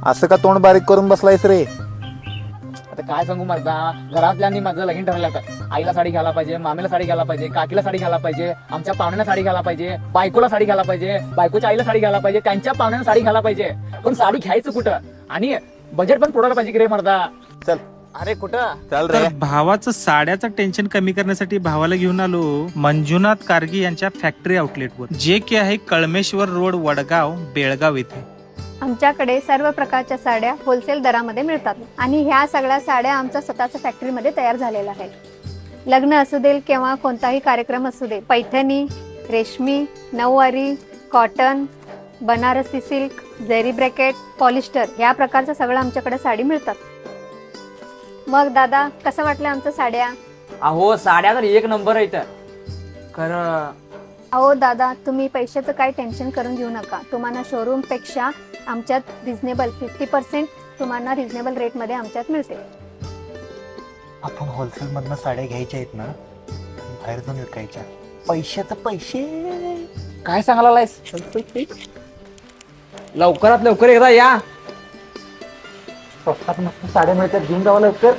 असं का तोंड बारीक करून बसलायस रे? आता काय सांगू माझा, घरातल्यांनी माझं लगीन ठरवलं तर आईला साडी घ्यायला पाहिजे, मामीला साडी घ्यायला पाहिजे, काकीला साडी घ्यायला पाहिजे, आमच्या पाहुण्यांना साडी घ्यायला पाहिजे, बायकोला साडी घ्यायला पाहिजे, बायकोच्या आईला साडी घ्यायला पाहिजे, त्यांच्या पाहुण्यांना साडी घ्यायला पाहिजे. पण साडी घ्यायचं कुठं आणि बजेट पण पुढायला पाहिजे की रे मर्दा. चल अरे कुठं? चल तर रे. भावाचं साड्याचं टेन्शन कमी करण्यासाठी भावाला घेऊन आलो मंजुनाथ कारगी यांच्या फॅक्टरी आउटलेटवर, जे की आहे कळमेश्वर रोड, वडगाव, बेळगाव येथे. आमच्याकडे सर्व प्रकारच्या साड्या होलसेल दरामध्ये मिळतात आणि ह्या सगळ्या साड्या आमच्या स्वतःच्या फॅक्टरीमध्ये तयार झालेल्या आहेत. लग्न असू दे किंवा कोणताही कार्यक्रम असू दे, पैठणी, रेशमी, नऊवारी, कॉटन, बनारसी सिल्क, झेरी ब्रॅकेट, पॉलिस्टर ह्या प्रकारचं सगळं आमच्याकडे साडी मिळतात. मग दादा, कसं वाटलं आमच्या साड्या? अहो साड्या तर एक नंबर आहे तर खरं. अहो दादा, तुम्ही पैशाचं काही टेन्शन करून घेऊ नका. तुम्हाला शोरूम पेक्षा आमच्यात रिझनेबल 50% तुम्हाला रिझनेबल रेटमध्ये आमच्यात मिळते. आपण होलसेल मधनं साड्या घ्यायच्या आहेत ना, बाहेर जाऊन विकायच्या. पैशाचं पैसे. काय सांगायला लवकरात लवकर एकदा या. स्वस्तात मस्त साड्या मिळतात, घेऊन जावं लवकर.